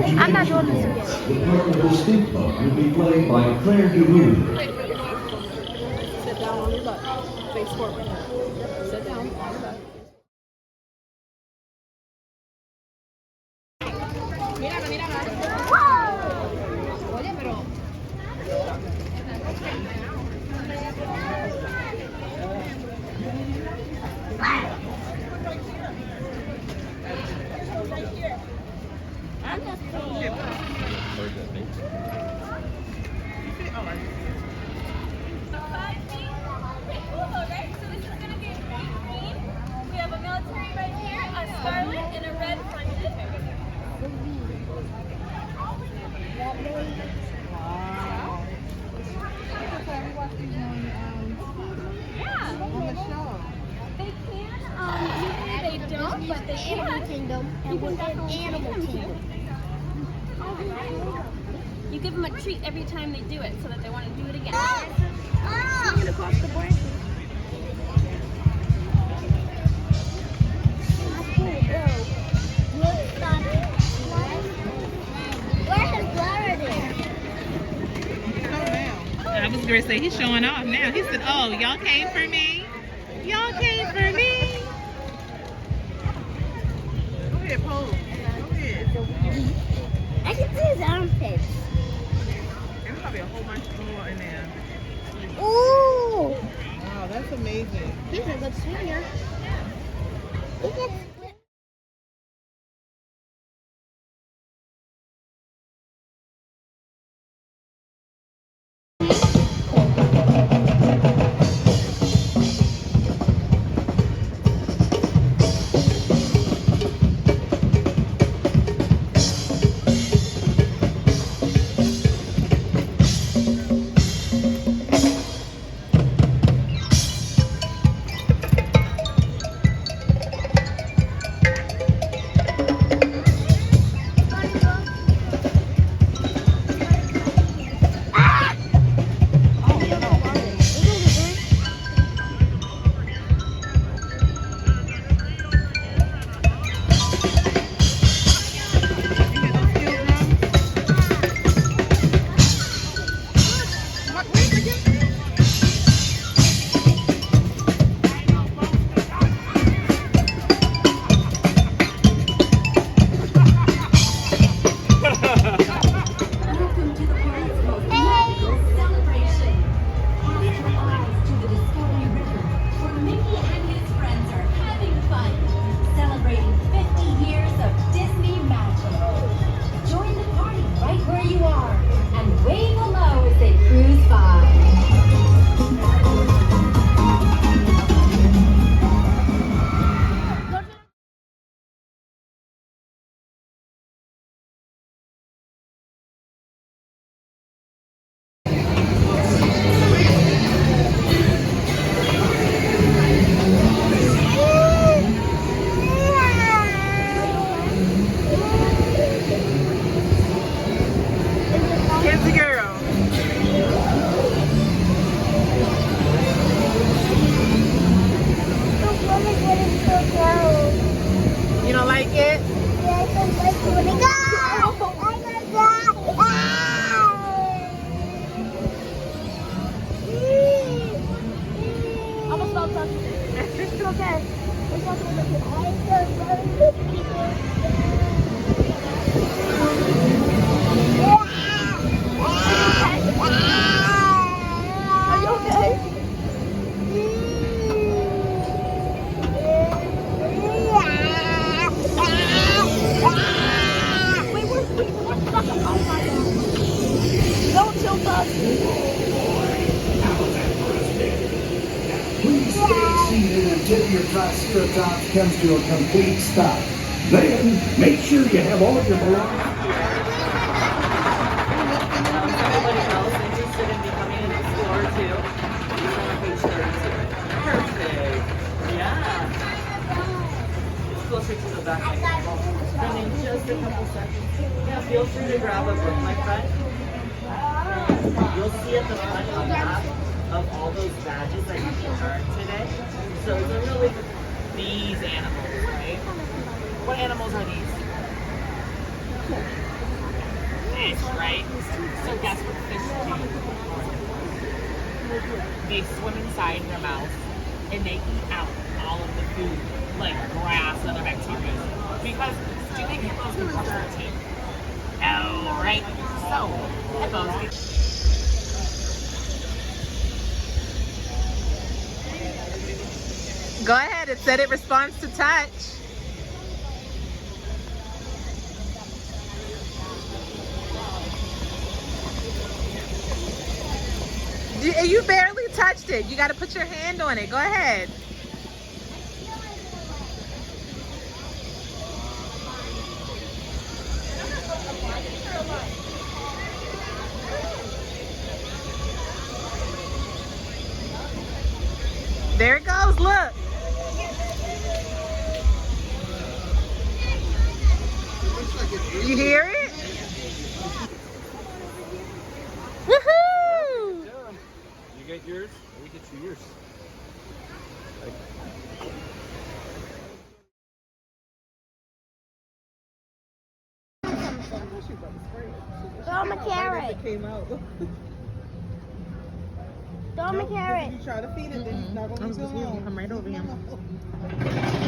I'm not doing this again. The part of the State Club will be played by Claire DeLune. Sit down on your butt. Face forward. Sit down on your butt. Mira, mira, oye, pero... I'm just playing. We have a military right here, a scarlet, and a red fronted. Wow. Yeah. On the show. They can, usually they don't, but they Animal can. Kingdom, and we're in Animal Kingdom. You give them a treat every time they do it so that they want to do it again. I'm gonna cross the branches. I was going to say, he's showing off now. He said, oh, y'all came for me? Y'all came for me? Go ahead, pose. Go ahead. I can see his armpits. There's probably a whole bunch more in there. Ooh! Wow, that's amazing. He's a good swinger. He gets Please stay seated until your Triceratops comes to a complete stop. Then, make sure you have all your belongings. Everybody else interested in becoming an explorer too? He's on page 32. Perfect. Yeah. It's closer to the back. And in just a couple seconds. Yeah, feel free to grab a book, my friend. You'll see at the front a map of all those badges that you can earn today. So they're really these animals, right? What animals are these? fish, right? So guess what fish do? They swim inside their mouth and they eat out all of the food, like grass and other bacteria. Because do you think hippos can brush their teeth? No, right? So hippos get Go ahead. It said it responds to touch. You barely touched it. You got to put your hand on it. Go ahead. There it goes. Look. You hear it? Woohoo! You get yours, or we get you yours. Throw him a carrot. Came out. Throw him a carrot. You try to feed it, then he's not gonna go home. Come right over him.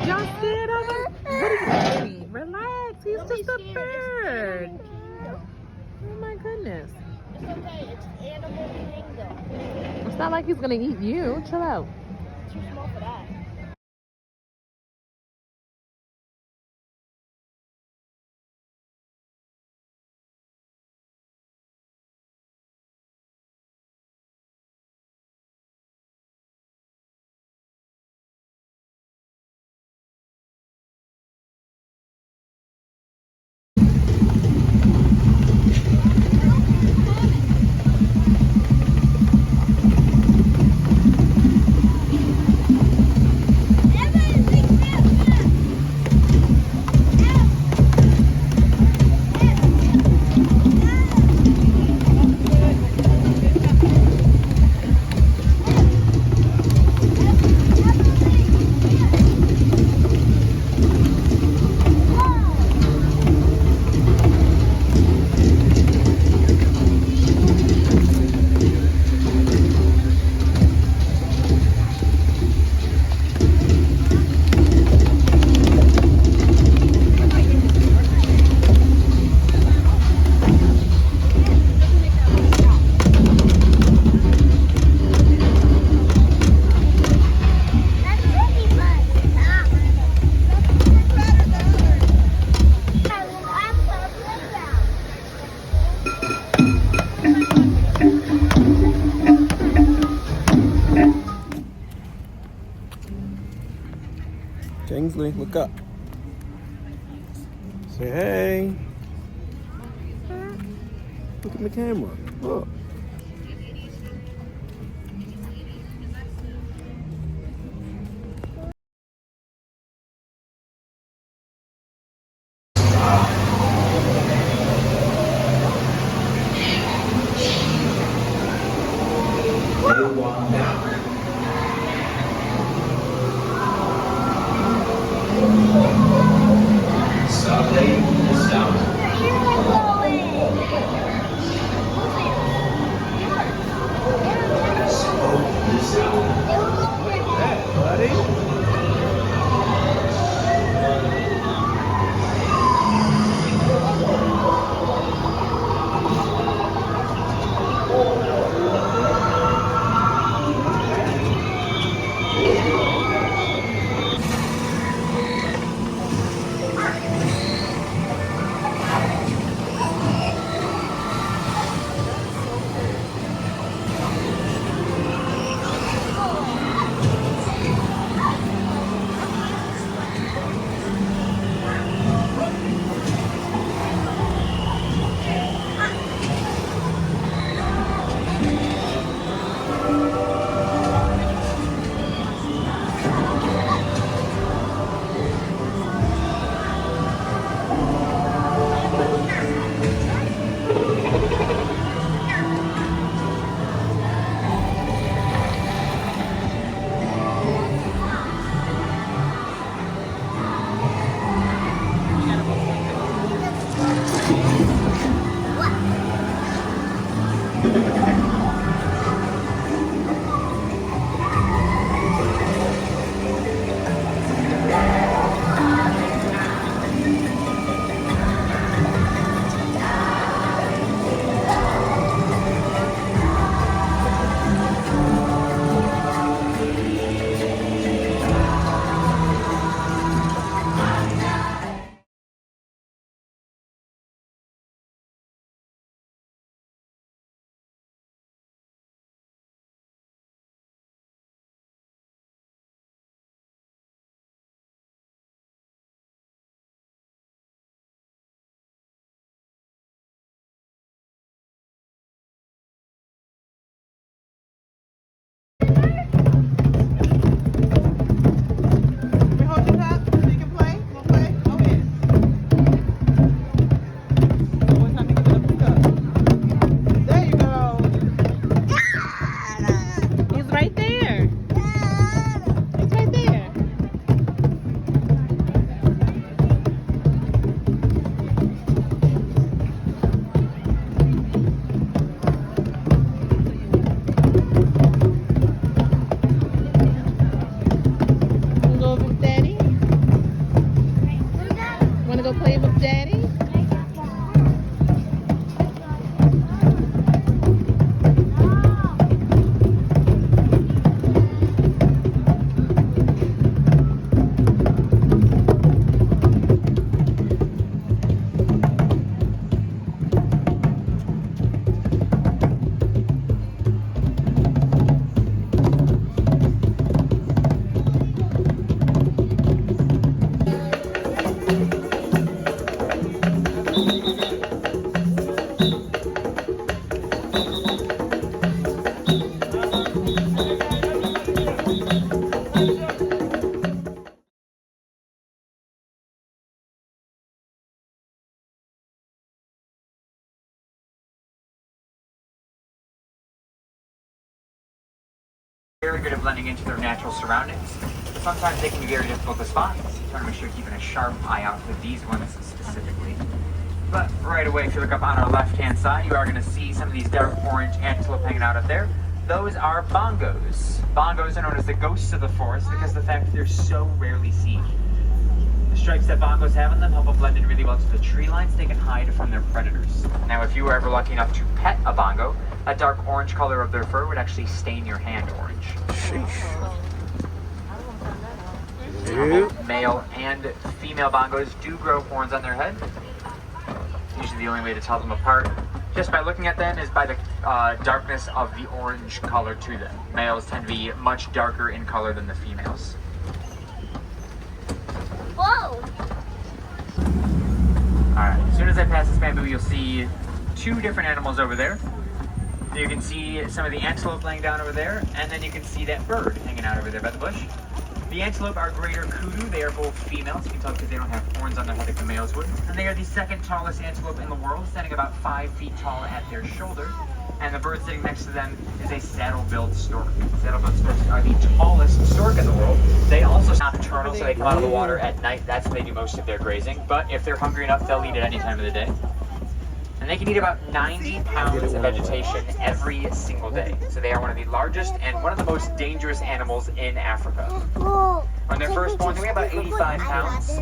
Y'all scared of him? What are you doing? Relax. He's just a bird. Oh my goodness. It's okay. It's animal kingdom. It's not like he's gonna eat you. Chill out. Too small for that. Kingsley, look up. Say hey. Look at the camera. Look. We hold your hat so you can play? We'll play? Oh, yeah. One time you give it a pick up. There you go. He's right there. He's right there. Wanna go over with Daddy? Wanna go play with Daddy? Very good at blending into their natural surroundings. Sometimes they can be very difficult to spot. So you want to make sure you're keeping a sharp eye out for these ones specifically. But right away, if you look up on our left-hand side, you are going to see some of these dark orange antelope hanging out up there. Those are bongos. Bongos are known as the ghosts of the forest because of the fact that they're so rarely seen. The stripes that bongos have on them help them blend in really well to the tree lines. They can hide from their predators. Now, if you were ever lucky enough to pet a bongo, that dark orange color of their fur would actually stain your hand orange. Both male and female bongos do grow horns on their head. Usually the only way to tell them apart, just by looking at them, is by the darkness of the orange color to them. Males tend to be much darker in color than the females. Whoa! Alright, as soon as I pass this bamboo, you'll see two different animals over there. You can see some of the antelope laying down over there, and then you can see that bird hanging out over there by the bush. The antelope are greater kudu. They are both females. You can tell because they don't have horns on their head like the males would. And they are the second tallest antelope in the world, standing about 5 feet tall at their shoulder. And the bird sitting next to them is a saddle-billed stork. Saddle-billed storks are the tallest stork in the world. They also are nocturnal, so they come out of the water at night. That's when they do most of their grazing. But if they're hungry enough, they'll eat at any time of the day. And they can eat about 90 pounds of vegetation every single day. So they are one of the largest and one of the most dangerous animals in Africa. When they're first born, they weigh about 85 pounds.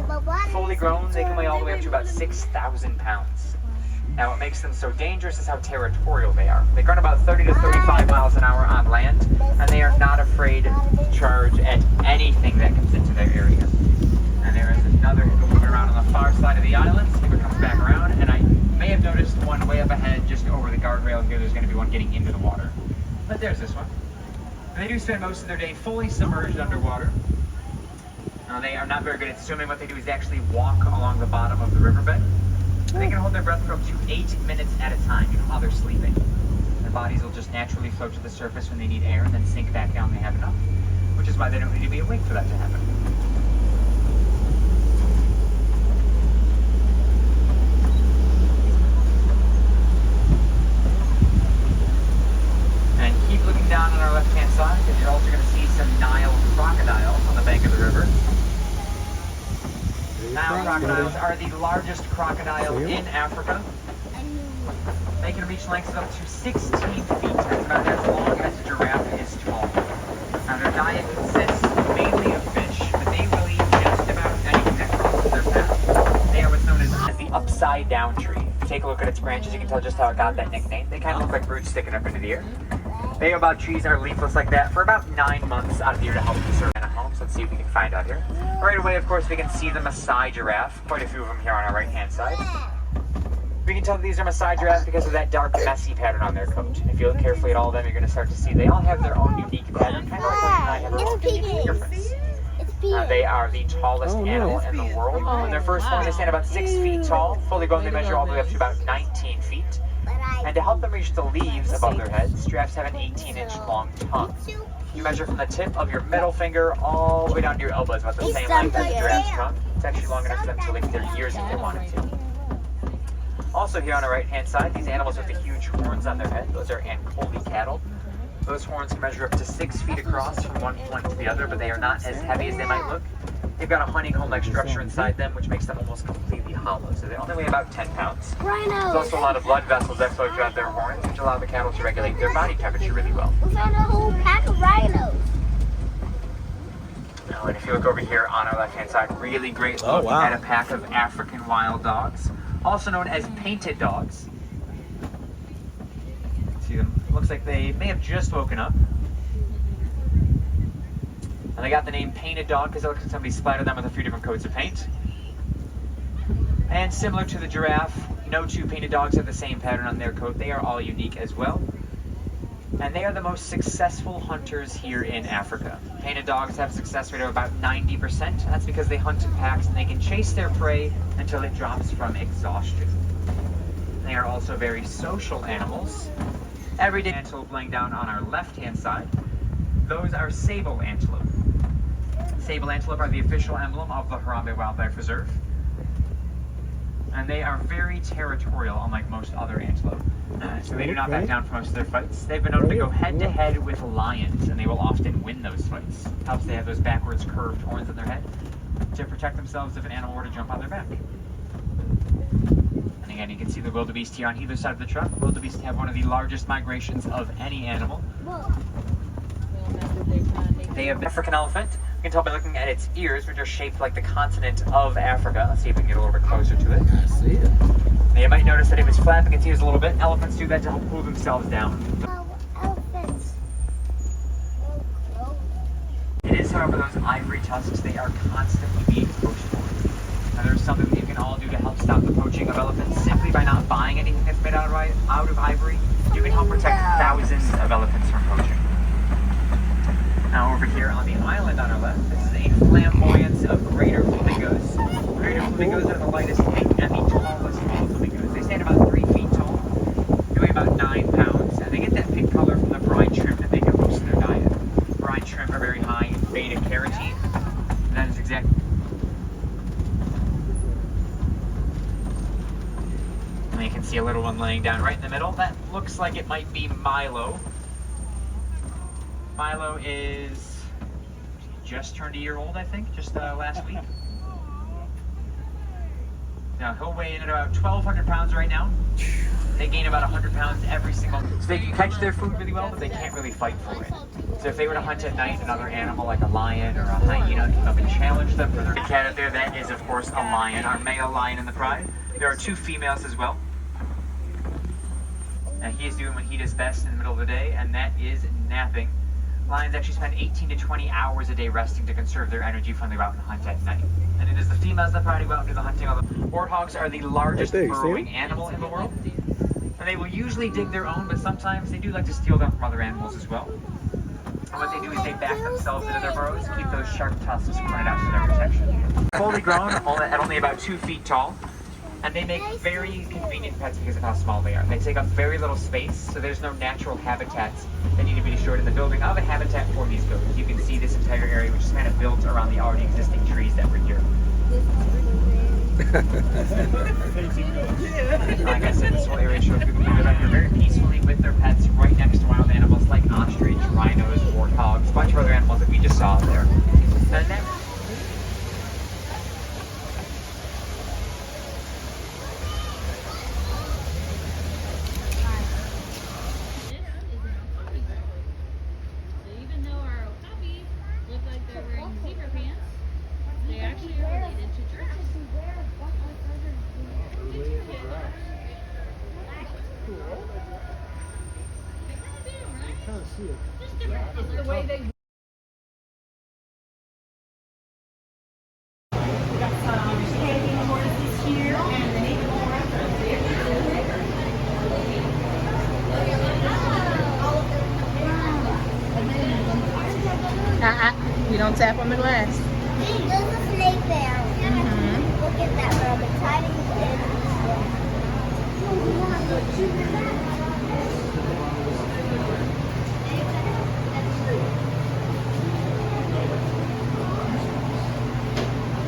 Fully grown, they can weigh all the way up to about 6,000 pounds. Now, what makes them so dangerous is how territorial they are. They run about 30 to 35 miles an hour on land, and they are not afraid to charge at anything that comes into their area. And there is another hippo moving around on the far side of the island. So we're coming back around, and I may have noticed one way up ahead, just over the guardrail here. There's going to be one getting into the water. But there's this one. And they do spend most of their day fully submerged underwater. They are not very good at swimming. What they do is they actually walk along the bottom of the riverbed. And they can hold their breath for up to 8 minutes at a time, even while they're sleeping. Their bodies will just naturally float to the surface when they need air and then sink back down when they have enough, which is why they don't need to be awake for that to happen. And keep looking down on our left-hand side, because you're also going to see some Nile crocodiles on the bank of the river. Nile crocodiles are the largest crocodile in Africa. They can reach lengths of up to 16 feet. That's about as long as a giraffe is tall. Now their diet consists mainly of fish, but they will eat just about anything that crosses their path. They are what's known as the upside down tree. If you take a look at its branches, you can tell just how it got that nickname. They kind of look like roots sticking up into the air. Baobab trees are leafless like that for about 9 months out of the year to help conserve animals. Let's see if we can find out here. Right away, of course, we can see the Maasai giraffe. Quite a few of them here on our right-hand side. We can tell that these are Maasai giraffes because of that dark, messy pattern on their coat. If you look carefully at all of them, you're going to start to see they all have their own unique pattern, kind of like how you and I have our own unique fingerprints. They are the tallest animal in the world. When they're first born, they stand about 6 feet tall. Fully grown, they measure all the way up to about 19 feet. And to help them reach the leaves above their heads, giraffes have an 18-inch long tongue. You measure from the tip of your middle finger all the way down to your elbow. It's about the same length as a giraffe's tongue. It's actually long enough for them to lick their ears if they wanted to. Also here on the right-hand side, these animals with the huge horns on their head, those are Ankoli cattle. Those horns can measure up to 6 feet across from one point to the other, but they are not as heavy as they might look. They've got a honeycomb-like structure inside them, which makes them almost completely hollow, so they only weigh about 10 pounds. There's also a lot of blood vessels that flow throughout their horns, which allow the cattle to regulate their body temperature really well. We found a whole pack of rhinos. Now, and if you look over here on our left-hand side, really great look at a pack of African wild dogs, also known as painted dogs. See them? Looks like they may have just woken up. And they got the name Painted Dog because it looks like somebody splattered them with a few different coats of paint. And similar to the giraffe, no two painted dogs have the same pattern on their coat. They are all unique as well. And they are the most successful hunters here in Africa. Painted dogs have a success rate of about 90%. That's because they hunt in packs and they can chase their prey until it drops from exhaustion. They are also very social animals. Everyday antelope laying down on our left-hand side. Those are sable antelope. Sable antelope are the official emblem of the Harambe Wildlife Reserve. And they are very territorial, unlike most other antelope. So they do not back down for most of their fights. They've been known to go head-to-head with lions, and they will often win those fights. Helps they have those backwards curved horns on their head to protect themselves if an animal were to jump on their back. And again, you can see the wildebeest here on either side of the truck. Wildebeest have one of the largest migrations of any animal. They have the African elephant. You can tell by looking at its ears, which are shaped like the continent of Africa. Let's see if we can get a little bit closer to it. I see it. Now you might notice that it was flapping its ears a little bit. Elephants do that to help cool themselves down. Elephants. It is, however, those ivory tusks, they are constantly being poached for. Now there's something that you can all do to help stop the poaching of elephants simply by not buying anything that's made out of ivory. You can help protect thousands of elephants from poaching. Now over here on the island on our left, this is a flamboyance of greater flamingos. Greater flamingos are the lightest pink and the tallest of all flamingos. They stand about 3 feet tall. They weigh about 9 pounds, and they get that pink color from the brine shrimp that they get most of their diet. Brine shrimp are very high in beta carotene, and that is exactly. And you can see a little one laying down right in the middle. That looks like it might be Milo. Milo is just turned a year old, I think, just last week. Now, he'll weigh in at about 1,200 pounds right now. They gain about 100 pounds every single day. So they can catch their food really well, but they can't really fight for it. So if they were to hunt at night, another animal like a lion or a hyena came up and challenged them for their cat out there, that is, of course, a lion, our male lion in the pride. There are 2 females as well. Now, he is doing what he does best in the middle of the day, and that is napping. Lions actually spend 18 to 20 hours a day resting to conserve their energy when they go out and hunt at night. And it is the females that probably go out and do the hunting. Warthogs are the largest burrowing animal in the world. And they will usually dig their own, but sometimes they do like to steal them from other animals as well. And what they do is they back themselves into their burrows, keep those sharp tusks pointed out for their protection. Fully grown, at only about 2 feet tall. And they make very convenient pets because of how small they are. They take up very little space, so there's no natural habitats that need to be destroyed in the building of a habitat for these goats. You can see this entire area, which is kind of built around the already existing trees that were here. Like I said, this whole area shows people who live out here very peacefully with their pets right next to wild animals like ostrich, rhinos, warthogs, a bunch of other animals that we just saw there. And then, The way they Hanging horses here and the naked we don't tap on the glass. There's a snake there. Look at that rabbit hiding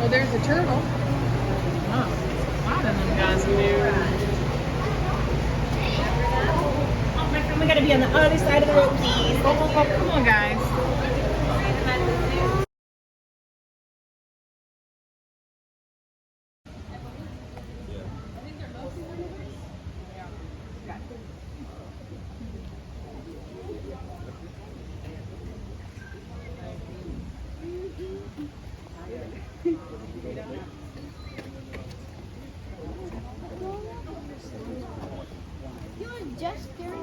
Oh, there's a turtle. Oh, a lot of them guys here. Oh my friend, we gotta be on the other side of the road, please. Oh, come on, guys. just during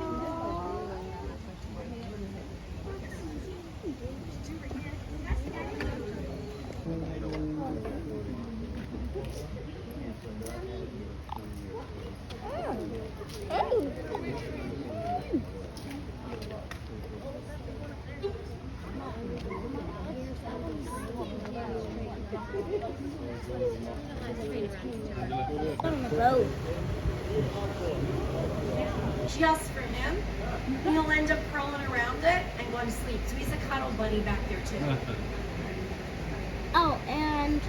on the road. Just for him. He'll end up crawling around it and going to sleep. So he's a cuddle buddy back there too. Oh, and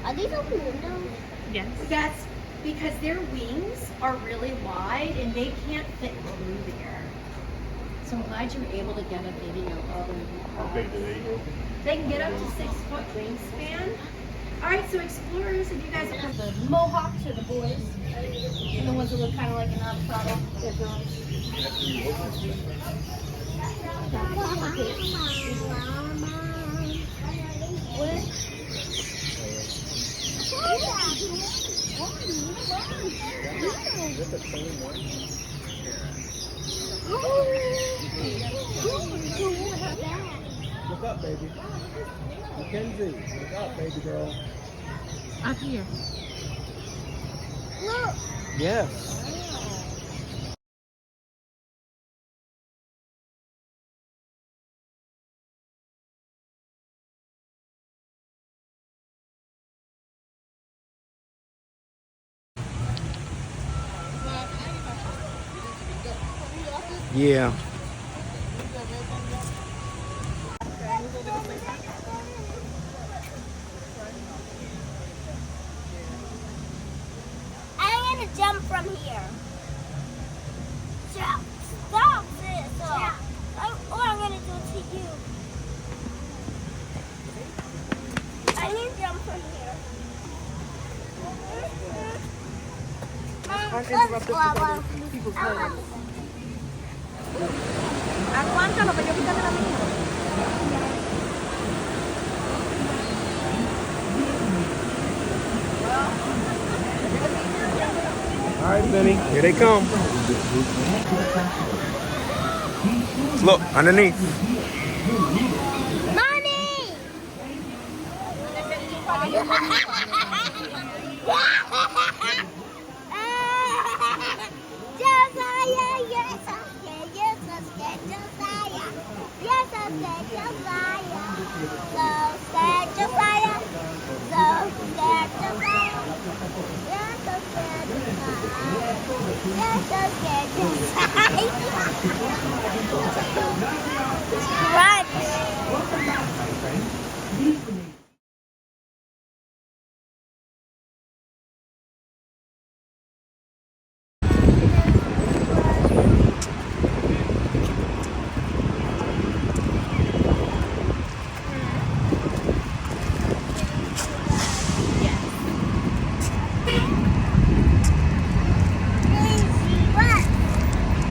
are these open windows? Yes. That's because their wings are really wide and they can't fit through there. So I'm glad you were able to get a video of them. How big do they go? They can get up to 6 foot wingspan. All right, so explorers, if you guys are the Mohawks or the boys, and the ones that look kind of like an avocado, they're girls. Look up, baby. Mackenzie, look up, baby girl. Up here. Look. Yes. Yeah. I'm gonna jump from here. Jump. Stop this. What I'm gonna do to you. I need to jump from here. People's homes. Aguántalo, pero yo quítate la mía. All right, Benny, here they come. Look, underneath. Mommy! Josiah, yes, I'm scared, yes, I'm scared, Josiah. Yes, I'm scared, Josiah. So scared, Josiah. So scared, Josiah. Yes, I'm scared, Josiah. Yes, I'm scared, Josiah.